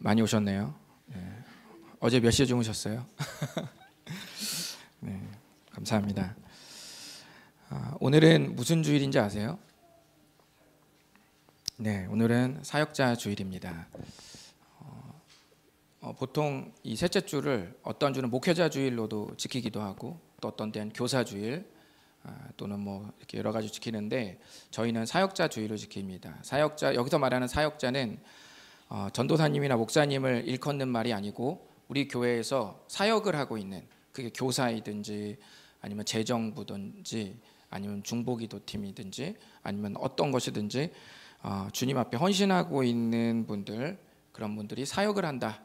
많이 오셨네요. 네. 어제 몇 시에 주무셨어요? 네, 감사합니다. 오늘은 무슨 주일인지 아세요? 네, 오늘은 사역자 주일입니다. 보통 이 셋째 주를 어떤 주는 목회자 주일로도 지키기도 하고 또 어떤 때는 교사 주일 또는 뭐 이렇게 여러 가지 지키는데 저희는 사역자 주일을 지킵니다. 사역자, 여기서 말하는 사역자는 전도사님이나 목사님을 일컫는 말이 아니고 우리 교회에서 사역을 하고 있는, 그게 교사이든지 아니면 재정부든지 아니면 중보기도팀이든지 아니면 어떤 것이든지 주님 앞에 헌신하고 있는 분들, 그런 분들이 사역을 한다.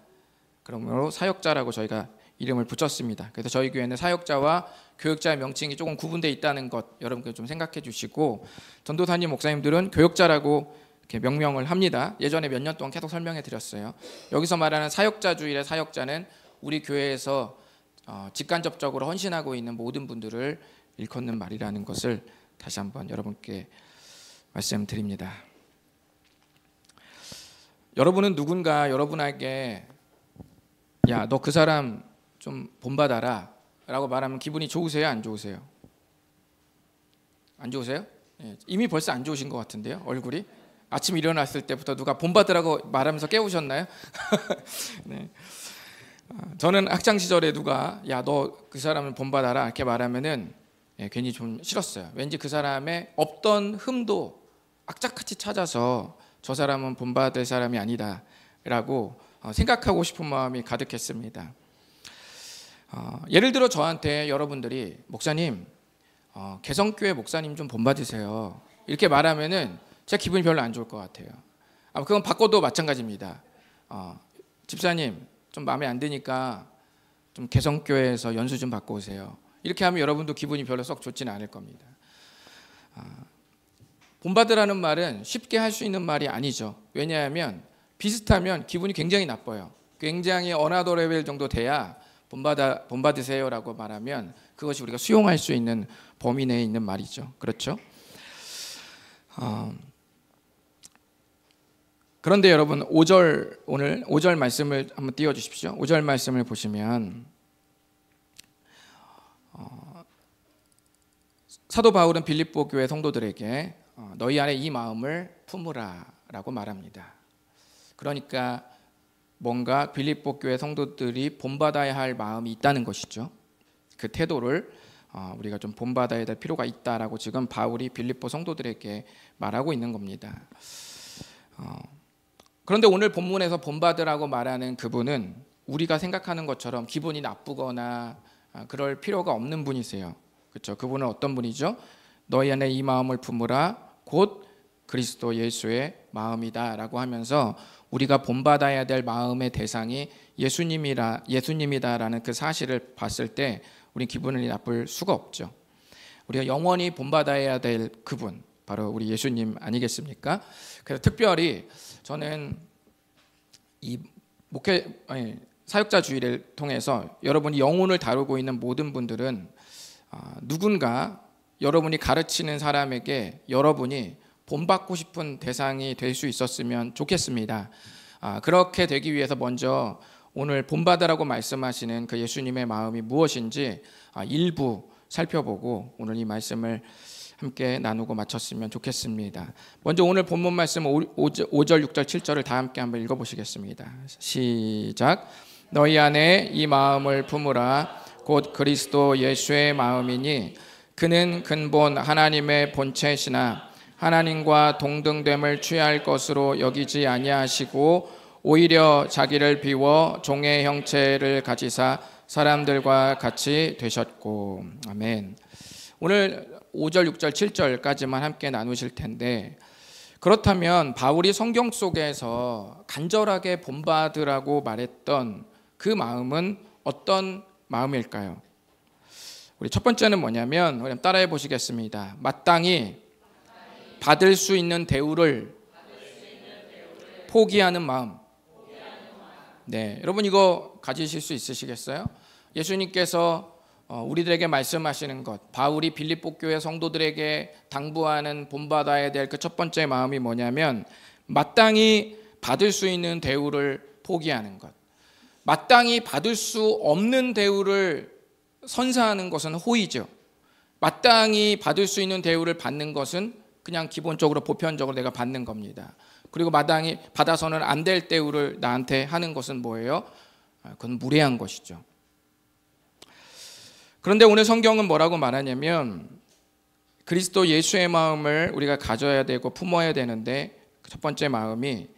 그러므로 사역자라고 저희가 이름을 붙였습니다. 그래서 저희 교회는 사역자와 교역자의 명칭이 조금 구분되어 있다는 것 여러분께 좀 생각해 주시고, 전도사님 목사님들은 교역자라고 이렇게 명명을 합니다. 예전에 몇 년 동안 계속 설명해 드렸어요. 여기서 말하는 사역자 주일의 사역자는 우리 교회에서 직간접적으로 헌신하고 있는 모든 분들을 일컫는 말이라는 것을 다시 한번 여러분께 말씀드립니다. 여러분은 누군가 여러분에게 야, 너 그 사람 좀 본받아라 라고 말하면 기분이 좋으세요? 안 좋으세요? 안 좋으세요? 예, 이미 벌써 안 좋으신 것 같은데요, 얼굴이? 아침 일어났을 때부터 누가 본받으라고 말하면서 깨우셨나요? 네. 저는 학창시절에 누가 야, 너 그 사람을 본받아라 이렇게 말하면은 괜히 좀 싫었어요. 왠지 그 사람의 없던 흠도 악착같이 찾아서 저 사람은 본받을 사람이 아니다 라고 생각하고 싶은 마음이 가득했습니다. 예를 들어 저한테 여러분들이 목사님, 개성교회 목사님 좀 본받으세요 이렇게 말하면은 제 기분이 별로 안 좋을 것 같아요. 그건 바꿔도 마찬가지입니다. 집사님 좀 마음에 안 드니까 좀 개성교회에서 연수 좀 받고 오세요 이렇게 하면 여러분도 기분이 별로 썩 좋지는 않을 겁니다. 본받으라는 말은 쉽게 할 수 있는 말이 아니죠. 왜냐하면 비슷하면 기분이 굉장히 나빠요. 굉장히 어나더 레벨 정도 돼야 본받으세요라고 말하면 그것이 우리가 수용할 수 있는 범위 내에 있는 말이죠. 그렇죠? 그런데 여러분 오늘 5절 말씀을 한번 띄워주십시오. 5절 말씀을 보시면 사도 바울은 빌립보 교회 성도들에게 너희 안에 이 마음을 품으라 라고 말합니다. 그러니까 뭔가 빌립보 교회 성도들이 본받아야 할 마음이 있다는 것이죠. 그 태도를 우리가 좀 본받아야 될 필요가 있다라고 지금 바울이 빌립보 성도들에게 말하고 있는 겁니다. 그런데 오늘 본문에서 본받으라고 말하는 그분은 우리가 생각하는 것처럼 기분이 나쁘거나 그럴 필요가 없는 분이세요. 그렇죠? 그분은 어떤 분이죠? 너희 안에 이 마음을 품으라 곧 그리스도 예수의 마음이다라고 하면서 우리가 본받아야 될 마음의 대상이 예수님이다라는 그 사실을 봤을 때 우리 기분이 나쁠 수가 없죠. 우리가 영원히 본받아야 될 그분, 바로 우리 예수님 아니겠습니까? 그래서 특별히 저는 이 사역자 주일을 통해서 여러분이 영혼을 다루고 있는 모든 분들은 누군가 여러분이 가르치는 사람에게 여러분이 본받고 싶은 대상이 될 수 있었으면 좋겠습니다. 그렇게 되기 위해서 먼저 오늘 본받으라고 말씀하시는 그 예수님의 마음이 무엇인지 일부 살펴보고 오늘 이 말씀을 함께 나누고 마쳤으면 좋겠습니다. 먼저 오늘 본문 말씀 5절, 6절, 7절을 다 함께 한번 읽어보시겠습니다. 시작. 너희 안에 이 마음을 품으라 곧 그리스도 예수의 마음이니 그는 근본 하나님의 본체시나 하나님과 동등됨을 취할 것으로 여기지 아니하시고 오히려 자기를 비워 종의 형체를 가지사 사람들과 같이 되셨고. 아멘. 오늘 5절, 6절, 7절까지만 함께 나누실 텐데, 그렇다면 바울이 성경 속에서 간절하게 본받으라고 말했던 그 마음은 어떤 마음일까요? 우리 첫 번째는 뭐냐면, 그럼 따라해 보시겠습니다. 마땅히 받을 수 있는 대우를 포기하는 마음. 네, 여러분 이거 가지실 수 있으시겠어요? 예수님께서 우리들에게 말씀하시는 것, 바울이 빌립보 교회 성도들에게 당부하는 본받아야 될 그 첫 번째 마음이 뭐냐면 마땅히 받을 수 있는 대우를 포기하는 것. 마땅히 받을 수 없는 대우를 선사하는 것은 호의죠. 마땅히 받을 수 있는 대우를 받는 것은 그냥 기본적으로 보편적으로 내가 받는 겁니다. 그리고 마땅히 받아서는 안 될 대우를 나한테 하는 것은 뭐예요? 그건 무례한 것이죠. 그런데 오늘 성경은 뭐라고 말하냐면 그리스도 예수의 마음을 우리가 가져야 되고 품어야 되는데 첫 번째 마음이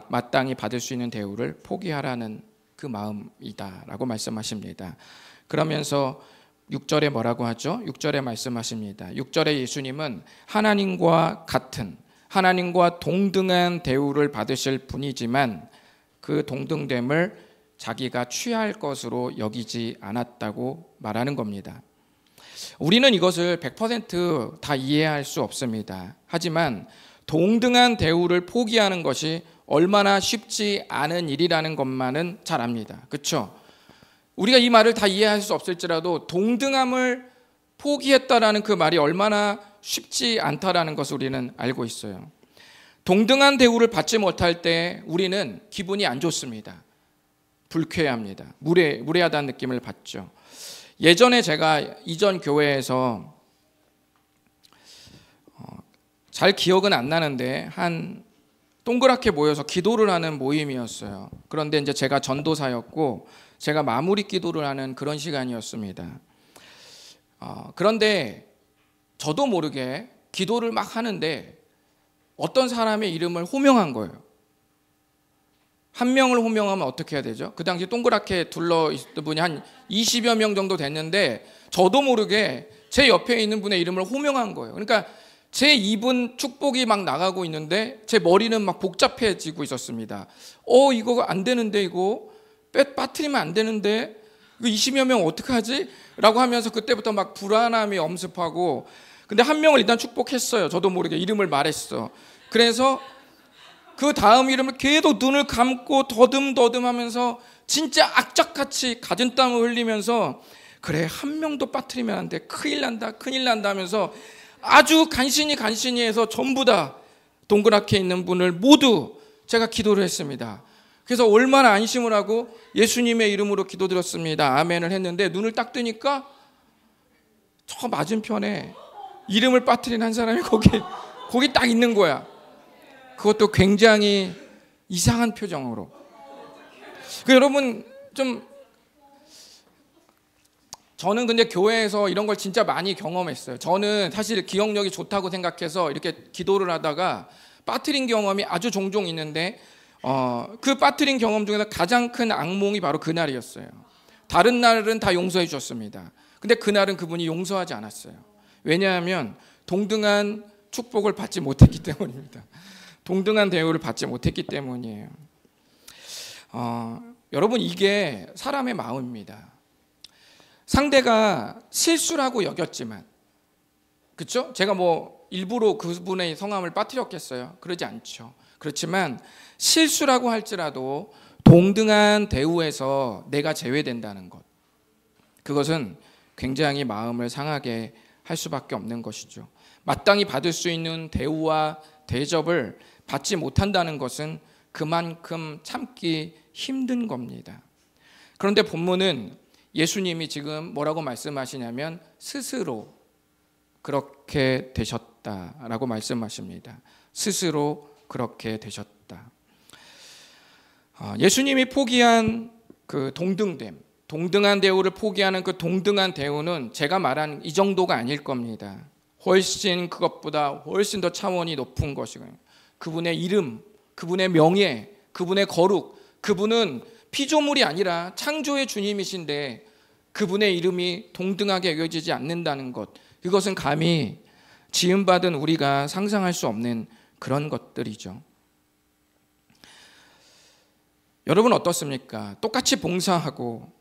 마땅히 받을 수 있는 대우를 포기하라는 그 마음이다라고 말씀하십니다. 그러면서 6절에 뭐라고 하죠? 6절에 말씀하십니다. 6절에 예수님은 하나님과 같은, 하나님과 동등한 대우를 받으실 분이지만 그 동등됨을 자기가 취할 것으로 여기지 않았다고 말하는 겁니다. 우리는 이것을 100% 다 이해할 수 없습니다. 하지만 동등한 대우를 포기하는 것이 얼마나 쉽지 않은 일이라는 것만은 잘 압니다. 그렇죠? 우리가 이 말을 다 이해할 수 없을지라도 동등함을 포기했다라는 그 말이 얼마나 쉽지 않다라는 것을 우리는 알고 있어요. 동등한 대우를 받지 못할 때 우리는 기분이 안 좋습니다. 불쾌합니다. 무례하다는 느낌을 받죠. 예전에 제가 이전 교회에서 잘 기억은 안 나는데 한 동그랗게 모여서 기도를 하는 모임이었어요. 그런데 이제 제가 전도사였고 제가 마무리 기도를 하는 그런 시간이었습니다. 그런데 저도 모르게 기도를 막 하는데 어떤 사람의 이름을 호명한 거예요. 한 명을 호명하면 어떻게 해야 되죠? 그 당시 동그랗게 둘러 있던 분이 한 20여 명 정도 됐는데 저도 모르게 제 옆에 있는 분의 이름을 호명한 거예요. 그러니까 제 입은 축복이 막 나가고 있는데 제 머리는 막 복잡해지고 있었습니다. 이거 안 되는데, 이거 빠뜨리면 안 되는데, 이거 20여 명 어떡하지? 라고 하면서 그때부터 막 불안함이 엄습하고, 근데 한 명을 일단 축복했어요. 저도 모르게 이름을 말했어. 그래서 그 다음 이름을 계속 눈을 감고 더듬더듬 하면서 진짜 악착같이 가진 땀을 흘리면서 그래, 한 명도 빠뜨리면 안 돼, 큰일 난다 하면서 아주 간신히 해서 전부 다 동그랗게 있는 분을 모두 제가 기도를 했습니다. 그래서 얼마나 안심을 하고 예수님의 이름으로 기도드렸습니다, 아멘을 했는데 눈을 딱 뜨니까 저 맞은편에 이름을 빠뜨린 한 사람이 거기 딱 있는 거야. 그것도 굉장히 이상한 표정으로. 여러분 저는 근데 교회에서 이런 걸 진짜 많이 경험했어요. 저는 사실 기억력이 좋다고 생각해서 이렇게 기도를 하다가 빠뜨린 경험이 아주 종종 있는데 그 빠뜨린 경험 중에서 가장 큰 악몽이 바로 그날이었어요. 다른 날은 다 용서해 주셨습니다. 근데 그날은 그분이 용서하지 않았어요. 왜냐하면 동등한 축복을 받지 못했기 때문입니다. 동등한 대우를 받지 못했기 때문이에요. 여러분, 이게 사람의 마음입니다. 상대가 실수라고 여겼지만, 그렇죠? 제가 일부러 그분의 성함을 빠뜨렸겠어요? 그러지 않죠. 그렇지만 실수라고 할지라도 동등한 대우에서 내가 제외된다는 것, 그것은 굉장히 마음을 상하게 할 수밖에 없는 것이죠. 마땅히 받을 수 있는 대우와 대접을 받지 못한다는 것은 그만큼 참기 힘든 겁니다. 그런데 본문은 예수님이 지금 뭐라고 말씀하시냐면 스스로 그렇게 되셨다라고 말씀하십니다. 스스로 그렇게 되셨다. 예수님이 포기한 그 동등한 대우를 포기하는 그 동등한 대우는 제가 말한 이 정도가 아닐 겁니다. 그것보다 훨씬 더 차원이 높은 것이고요. 그분의 이름, 그분의 명예, 그분의 거룩, 그분은 피조물이 아니라 창조의 주님이신데 그분의 이름이 동등하게 여겨지지 않는다는 것, 그것은 감히 지음받은 우리가 상상할 수 없는 그런 것들이죠. 여러분 어떻습니까? 똑같이 봉사하고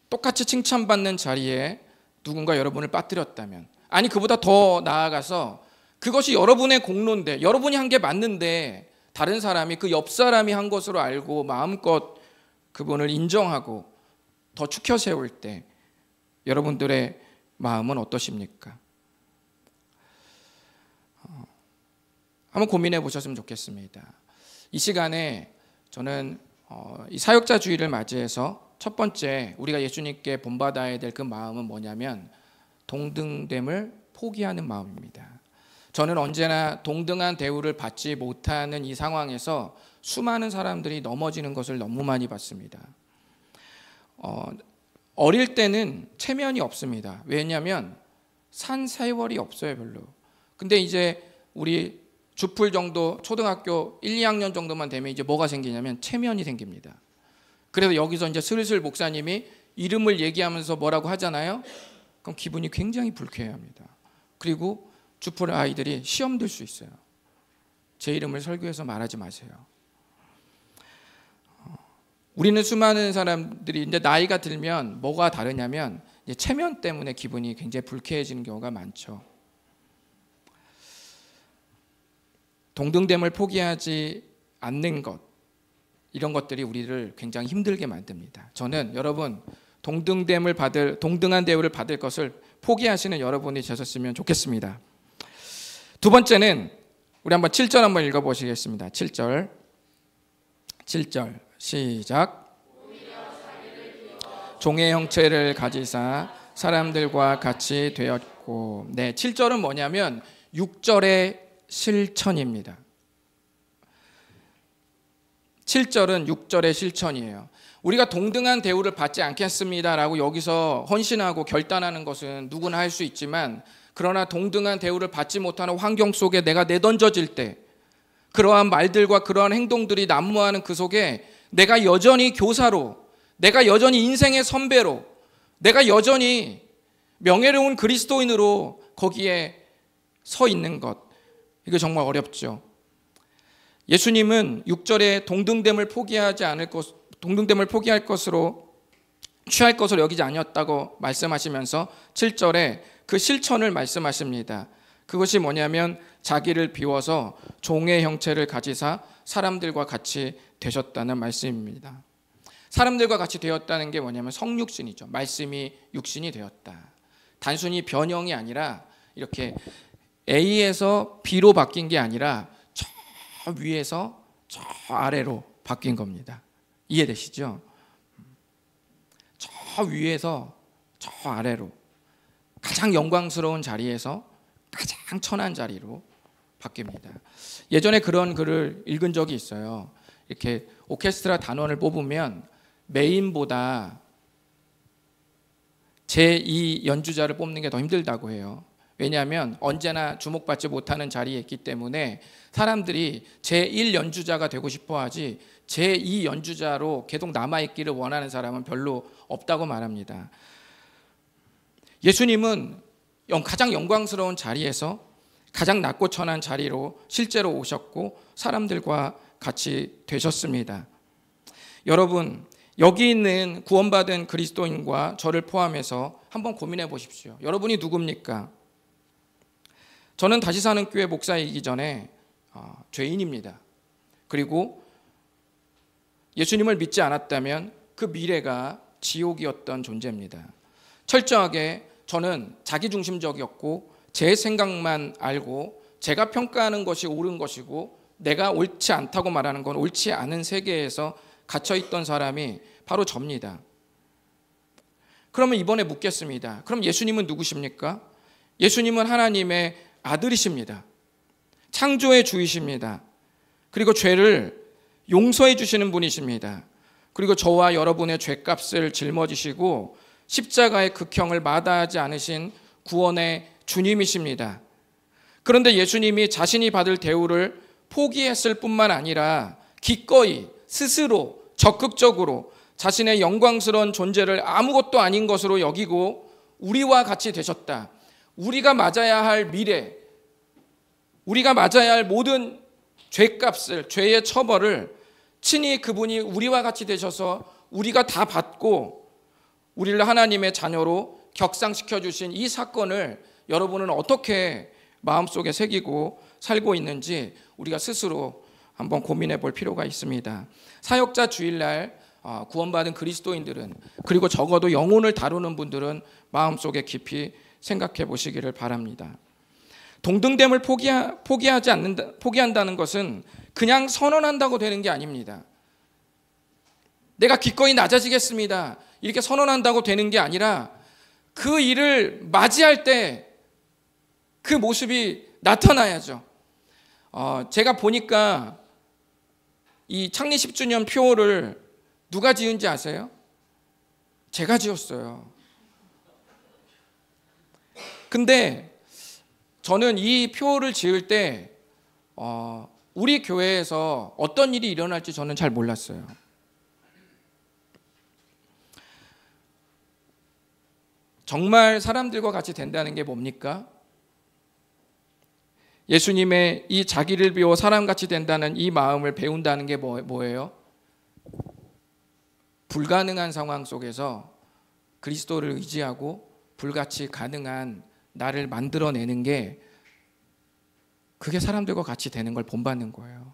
똑같이 칭찬받는 자리에 누군가 여러분을 빠뜨렸다면, 아니 그보다 더 나아가서 그것이 여러분의 공로인데, 여러분이 한 게 맞는데 다른 사람이 그 옆 사람이 한 것으로 알고 마음껏 그분을 인정하고 더 추켜 세울 때 여러분들의 마음은 어떠십니까? 한번 고민해 보셨으면 좋겠습니다. 이 시간에 저는 이 사역자 주일을 맞이해서 첫 번째 우리가 예수님께 본받아야 될 그 마음은 뭐냐면 동등됨을 포기하는 마음입니다. 저는 언제나 동등한 대우를 받지 못하는 이 상황에서 수많은 사람들이 넘어지는 것을 너무 많이 봤습니다. 어릴 때는 체면이 없습니다. 왜냐하면 산 세월이 없어요, 별로. 근데 이제 우리 주풀 정도 초등학교 1, 2학년 정도만 되면 이제 뭐가 생기냐면 체면이 생깁니다. 그래서 여기서 이제 슬슬 목사님이 이름을 얘기하면서 뭐라고 하잖아요. 그럼 기분이 굉장히 불쾌해합니다. 그리고 주풀 아이들이 시험 들 수 있어요. 제 이름을 설교해서 말하지 마세요. 우리는 수많은 사람들이 이제 나이가 들면 뭐가 다르냐면 이제 체면 때문에 기분이 굉장히 불쾌해지는 경우가 많죠. 동등됨을 포기하지 않는 것, 이런 것들이 우리를 굉장히 힘들게 만듭니다. 저는 여러분 동등한 대우를 받을 것을 포기하시는 여러분이 되셨으면 좋겠습니다. 두 번째는 우리 한번 7절 한번 읽어보시겠습니다. 7절 시작. 종의 형체를 가지사 사람들과 같이 되었고. 네, 7절은 뭐냐면 6절의 실천입니다. 7절은 6절의 실천이에요. 우리가 동등한 대우를 받지 않겠습니다라고 여기서 헌신하고 결단하는 것은 누구나 할 수 있지만, 그러나 동등한 대우를 받지 못하는 환경 속에 내가 내던져질 때 그러한 말들과 그러한 행동들이 난무하는 그 속에 내가 여전히 교사로, 내가 여전히 인생의 선배로, 내가 여전히 명예로운 그리스도인으로 거기에 서 있는 것, 이거 정말 어렵죠. 예수님은 6절에 동등됨을 포기할 것으로 취할 것으로 여기지 아니었다고 말씀하시면서 7절에 그 실천을 말씀하십니다. 그것이 뭐냐면 자기를 비워서 종의 형체를 가지사 사람들과 같이 되셨다는 말씀입니다. 사람들과 같이 되었다는 게 뭐냐면 성육신이죠. 말씀이 육신이 되었다. 단순히 변형이 아니라 이렇게 A에서 B로 바뀐 게 아니라 저 위에서 저 아래로 바뀐 겁니다. 이해되시죠? 저 위에서 저 아래로, 가장 영광스러운 자리에서 가장 천한 자리로 바뀝니다. 예전에 그런 글을 읽은 적이 있어요. 이렇게 오케스트라 단원을 뽑으면 메인보다 제2 연주자를 뽑는 게 더 힘들다고 해요. 왜냐하면 언제나 주목받지 못하는 자리에 있기 때문에 사람들이 제1 연주자가 되고 싶어 하지 제2 연주자로 계속 남아있기를 원하는 사람은 별로 없다고 말합니다. 예수님은 가장 영광스러운 자리에서 가장 낮고 천한 자리로 실제로 오셨고 사람들과 같이 되셨습니다. 여러분, 여기 있는 구원받은 그리스도인과 저를 포함해서 한번 고민해 보십시오. 여러분이 누굽니까? 저는 다시 사는 교회 목사이기 전에 죄인입니다. 그리고 예수님을 믿지 않았다면 그 미래가 지옥이었던 존재입니다. 철저하게 저는 자기중심적이었고 제 생각만 알고 제가 평가하는 것이 옳은 것이고 내가 옳지 않다고 말하는 건 옳지 않은 세계에서 갇혀있던 사람이 바로 접니다. 그러면 이번에 묻겠습니다. 그럼 예수님은 누구십니까? 예수님은 하나님의 아들이십니다. 창조의 주이십니다. 그리고 죄를 용서해 주시는 분이십니다. 그리고 저와 여러분의 죄값을 짊어지시고 십자가의 극형을 마다하지 않으신 구원의 주님이십니다. 그런데 예수님이 자신이 받을 대우를 포기했을 뿐만 아니라 기꺼이 스스로 적극적으로 자신의 영광스러운 존재를 아무것도 아닌 것으로 여기고 우리와 같이 되셨다. 우리가 맞아야 할 미래, 우리가 맞아야 할 모든 죄값을, 죄의 처벌을 친히 그분이 우리와 같이 되셔서 우리가 다 받고 우리를 하나님의 자녀로 격상시켜 주신 이 사건을 여러분은 어떻게 마음속에 새기고 살고 있는지 우리가 스스로 한번 고민해 볼 필요가 있습니다. 사역자 주일날 구원받은 그리스도인들은, 그리고 적어도 영혼을 다루는 분들은 마음속에 깊이 생각해 보시기를 바랍니다. 동등됨을 포기한다는 것은 그냥 선언한다고 되는 게 아닙니다. 내가 기꺼이 낮아지겠습니다, 이렇게 선언한다고 되는 게 아니라 그 일을 맞이할 때 그 모습이 나타나야죠. 제가 보니까 이 창립 10주년 표를 누가 지은지 아세요? 제가 지었어요. 근데 저는 이 표를 지을 때 우리 교회에서 어떤 일이 일어날지 저는 잘 몰랐어요. 정말 사람들과 같이 된다는 게 뭡니까? 예수님의 이 자기를 비워 사람같이 된다는 이 마음을 배운다는 게 뭐예요? 불가능한 상황 속에서 그리스도를 의지하고 불같이 가능한 나를 만들어내는 게, 그게 사람들과 같이 되는 걸 본받는 거예요.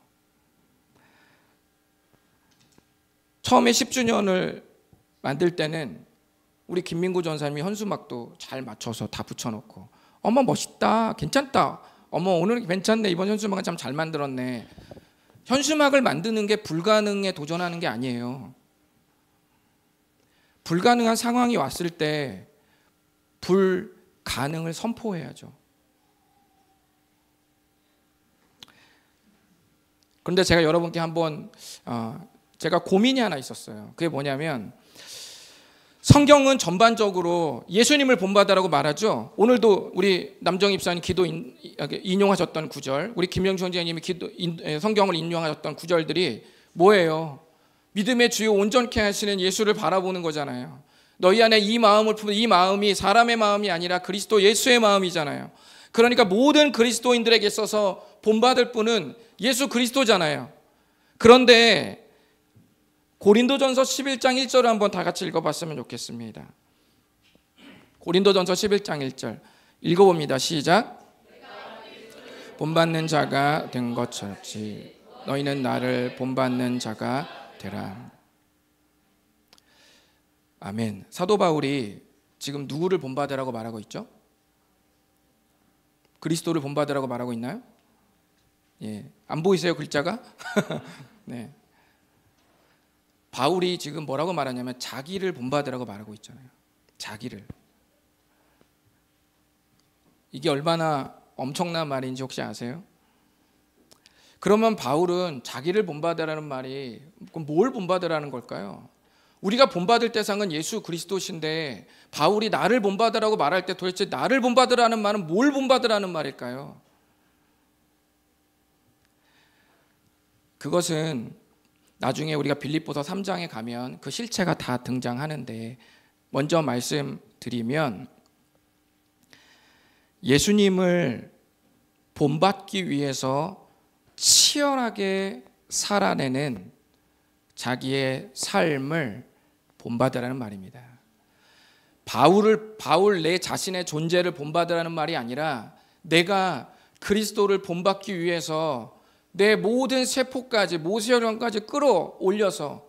처음에 10주년을 만들 때는 우리 김민구 전사님이 현수막도 잘 맞춰서 다 붙여놓고, 어머 멋있다, 괜찮다, 어머 오늘 괜찮네, 이번 현수막은 참 잘 만들었네. 현수막을 만드는 게 불가능에 도전하는 게 아니에요. 불가능한 상황이 왔을 때 불가능을 선포해야죠. 그런데 제가 여러분께 한번 제가 고민이 하나 있었어요. 그게 뭐냐면, 성경은 전반적으로 예수님을 본받으라고 말하죠. 오늘도 우리 남정 입사님 기도 인용하셨던 구절, 우리 김영주 선생님이 성경을 인용하셨던 구절들이 뭐예요? 믿음의 주요 온전케 하시는 예수를 바라보는 거잖아요. 너희 안에 이 마음을 품은, 이 마음이 사람의 마음이 아니라 그리스도 예수의 마음이잖아요. 그러니까 모든 그리스도인들에게 있어서 본받을 분은 예수 그리스도잖아요. 그런데 고린도전서 11장 1절을 한번 다 같이 읽어봤으면 좋겠습니다. 고린도전서 11장 1절 읽어봅니다. 시작. 본받는 자가 된 것처럼 너희는 나를 본받는 자가 되라. 아멘. 사도 바울이 지금 누구를 본받으라고 말하고 있죠? 그리스도를 본받으라고 말하고 있나요? 예, 안 보이세요 글자가? 네. 바울이 지금 뭐라고 말하냐면 자기를 본받으라고 말하고 있잖아요. 자기를. 이게 얼마나 엄청난 말인지 혹시 아세요? 그러면 바울은 자기를 본받으라는 말이 뭘 본받으라는 걸까요? 우리가 본받을 대상은 예수 그리스도신데 바울이 나를 본받으라고 말할 때 도대체 나를 본받으라는 말은 뭘 본받으라는 말일까요? 그것은 나중에 우리가 빌립보서 3장에 가면 그 실체가 다 등장하는데, 먼저 말씀드리면 예수님을 본받기 위해서 치열하게 살아내는 자기의 삶을 본받으라는 말입니다. 바울 내 자신의 존재를 본받으라는 말이 아니라, 내가 그리스도를 본받기 위해서 내 모든 세포까지, 모세혈관까지 끌어올려서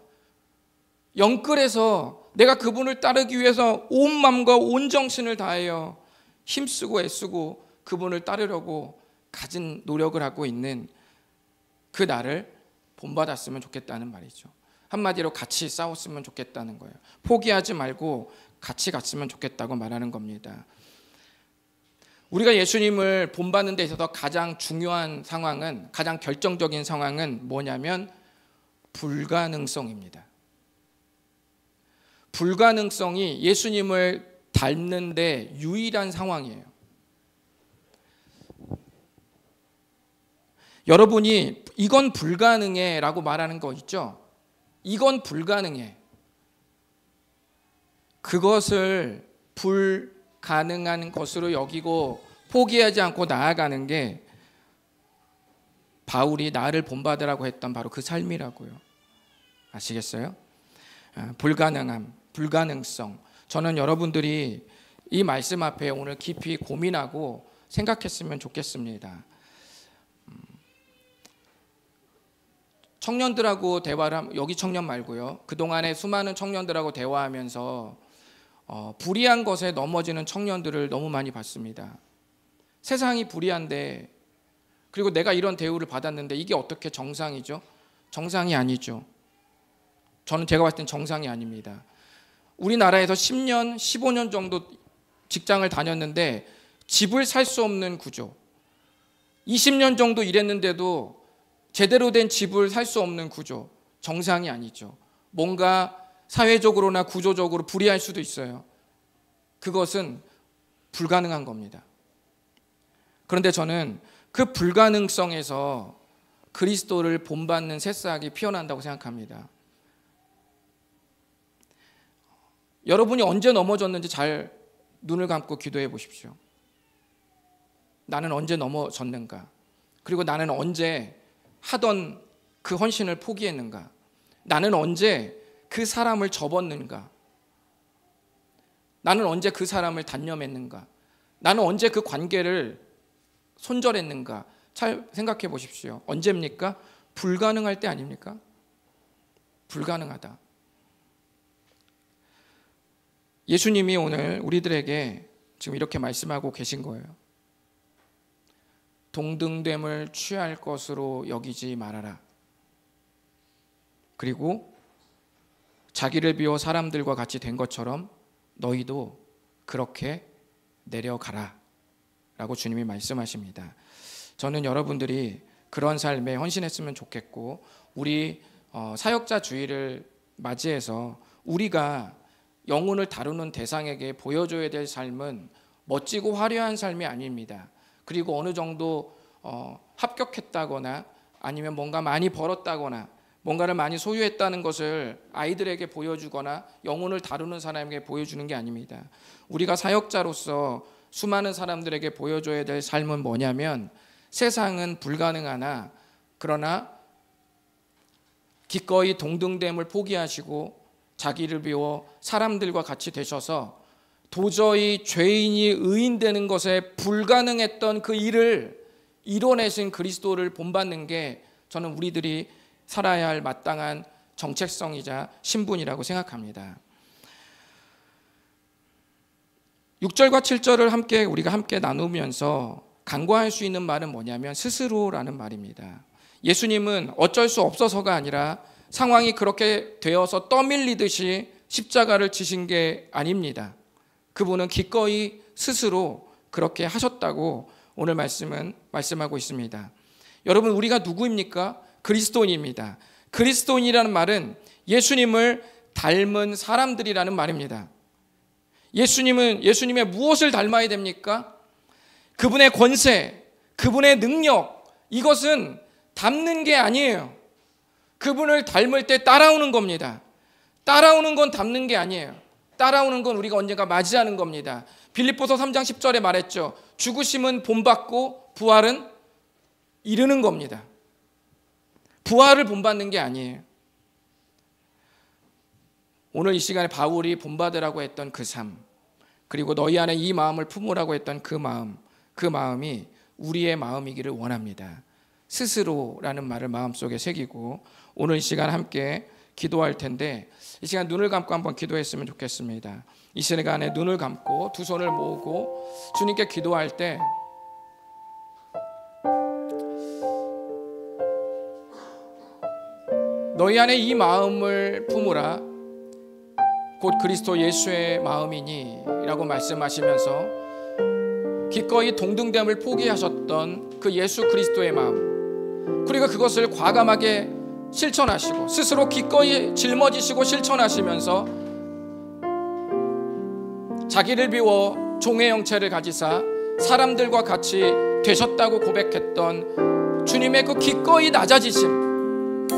영끌해서 내가 그분을 따르기 위해서 온 마음과 온 정신을 다하여 힘쓰고 애쓰고 그분을 따르려고 가진 노력을 하고 있는 그 나를 본받았으면 좋겠다는 말이죠. 한마디로 같이 싸웠으면 좋겠다는 거예요. 포기하지 말고 같이 갔으면 좋겠다고 말하는 겁니다. 우리가 예수님을 본받는 데 있어서 가장 중요한 상황은, 가장 결정적인 상황은 뭐냐면 불가능성입니다. 불가능성이 예수님을 닮는 데 유일한 상황이에요. 여러분이 이건 불가능해 라고 말하는 거 있죠? 이건 불가능해. 그것을 불가능한 것으로 여기고 포기하지 않고 나아가는 게 바울이 나를 본받으라고 했던 바로 그 삶이라고요. 아시겠어요? 불가능함, 불가능성. 저는 여러분들이 이 말씀 앞에 오늘 깊이 고민하고 생각했으면 좋겠습니다. 청년들하고 대화를 여기 청년 말고요. 그동안에 수많은 청년들하고 대화하면서 불의한 것에 넘어지는 청년들을 너무 많이 봤습니다. 세상이 불의한데 그리고 내가 이런 대우를 받았는데 이게 어떻게 정상이죠? 정상이 아니죠. 제가 봤을 땐 정상이 아닙니다. 우리나라에서 10년, 15년 정도 직장을 다녔는데 집을 살 수 없는 구조, 20년 정도 일했는데도 제대로 된 집을 살 수 없는 구조, 정상이 아니죠. 뭔가 사회적으로나 구조적으로 불이할 수도 있어요. 그것은 불가능한 겁니다. 그런데 저는 그 불가능성에서 그리스도를 본받는 새싹이 피어난다고 생각합니다. 여러분이 언제 넘어졌는지 잘 눈을 감고 기도해 보십시오. 나는 언제 넘어졌는가? 그리고 나는 언제 하던 그 헌신을 포기했는가? 나는 언제 그 사람을 접었는가? 나는 언제 그 사람을 단념했는가? 나는 언제 그 관계를 손절했는가? 잘 생각해 보십시오. 언제입니까? 불가능할 때 아닙니까? 불가능하다. 예수님이 오늘 우리들에게 지금 이렇게 말씀하고 계신 거예요. 동등됨을 취할 것으로 여기지 말아라. 그리고 자기를 비워 사람들과 같이 된 것처럼 너희도 그렇게 내려가라 라고 주님이 말씀하십니다. 저는 여러분들이 그런 삶에 헌신했으면 좋겠고, 우리 사역자 주의를 맞이해서 우리가 영혼을 다루는 대상에게 보여줘야 될 삶은 멋지고 화려한 삶이 아닙니다. 그리고 어느 정도 합격했다거나 아니면 뭔가 많이 벌었다거나 뭔가를 많이 소유했다는 것을 아이들에게 보여주거나 영혼을 다루는 사람에게 보여주는 게 아닙니다. 우리가 사역자로서 수많은 사람들에게 보여줘야 될 삶은 뭐냐면, 세상은 불가능하나 그러나 기꺼이 동등됨을 포기하시고 자기를 비워 사람들과 같이 되셔서 도저히 죄인이 의인되는 것에 불가능했던 그 일을 이뤄내신 그리스도를 본받는 게 저는 우리들이 살아야 할 마땅한 정체성이자 신분이라고 생각합니다. 6절과 7절을 우리가 함께 나누면서 간과할 수 있는 말은 뭐냐면 스스로라는 말입니다. 예수님은 어쩔 수 없어서가 아니라 상황이 그렇게 되어서 떠밀리듯이 십자가를 지신 게 아닙니다. 그분은 기꺼이 스스로 그렇게 하셨다고 오늘 말씀은 말씀하고 있습니다. 여러분, 우리가 누구입니까? 그리스도인입니다. 그리스도인이라는 말은 예수님을 닮은 사람들이라는 말입니다. 예수님의 무엇을 닮아야 됩니까? 그분의 권세, 그분의 능력, 이것은 닮는 게 아니에요. 그분을 닮을 때 따라오는 겁니다. 따라오는 건 닮는 게 아니에요. 따라오는 건 우리가 언젠가 맞이하는 겁니다. 빌립보서 3장 10절에 말했죠. 죽으심은 본받고 부활은 이루는 겁니다. 부활을 본받는 게 아니에요. 오늘 이 시간에 바울이 본받으라고 했던 그 삶, 그리고 너희 안에 이 마음을 품으라고 했던 그 마음이 우리의 마음이기를 원합니다. 스스로라는 말을 마음속에 새기고 오늘 이 시간 함께 기도할 텐데, 이 시간 눈을 감고 한번 기도했으면 좋겠습니다. 이 시간에 눈을 감고 두 손을 모으고 주님께 기도할 때 너희 안에 이 마음을 품으라 곧 그리스도 예수의 마음이니 라고 말씀하시면서 기꺼이 동등됨을 포기하셨던 그 예수 그리스도의 마음, 그리고 그것을 과감하게 실천하시고 스스로 기꺼이 짊어지시고 실천하시면서 자기를 비워 종의 형체를 가지사 사람들과 같이 되셨다고 고백했던 주님의 그 기꺼이 낮아지심,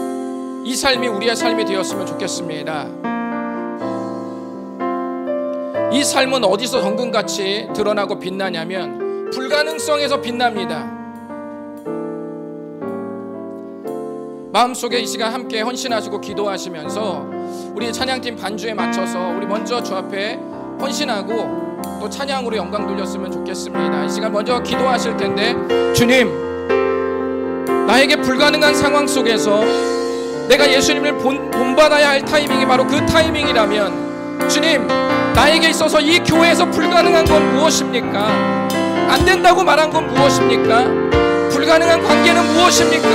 이 삶이 우리의 삶이 되었으면 좋겠습니다. 이 삶은 어디서 정금같이 드러나고 빛나냐면 불가능성에서 빛납니다. 마음속에 이 시간 함께 헌신하시고 기도하시면서 우리 찬양팀 반주에 맞춰서 우리 먼저 주 앞에 헌신하고 또 찬양으로 영광 돌렸으면 좋겠습니다. 이 시간 먼저 기도하실 텐데, 주님, 나에게 불가능한 상황 속에서 내가 예수님을 본받아야 할 타이밍이 바로 그 타이밍이라면, 주님, 나에게 있어서 이 교회에서 불가능한 건 무엇입니까? 안 된다고 말한 건 무엇입니까? 불가능한 관계는 무엇입니까?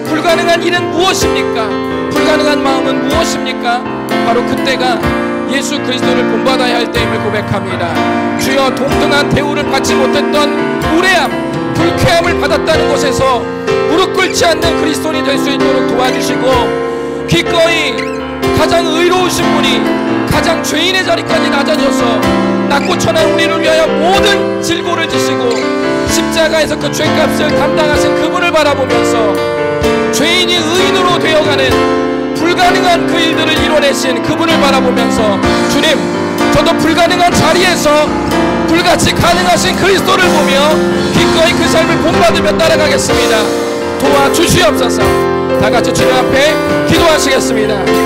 불가능한 일은 무엇입니까? 불가능한 마음은 무엇입니까? 바로 그때가 예수 그리스도를 본받아야 할 때임을 고백합니다. 주여, 동등한 대우를 받지 못했던 무례함, 불쾌함을 받았다는 곳에서 무릎 꿇지 않는 그리스도인이 될 수 있도록 도와주시고, 기꺼이 가장 의로우신 분이 가장 죄인의 자리까지 낮아져서 낮고 천한 우리를 위하여 모든 질고를 지시고 십자가에서 그 죄값을 담당하신 그분을 바라보면서 죄인이 의인으로 되어가는 불가능한 그 일들을 이뤄내신 그분을 바라보면서, 주님, 저도 불가능한 자리에서 불같이 가능하신 그리스도를 보며 기꺼이 그 삶을 본받으며 따라가겠습니다. 도와주시옵소서. 다 같이 주님 앞에 기도하시겠습니다.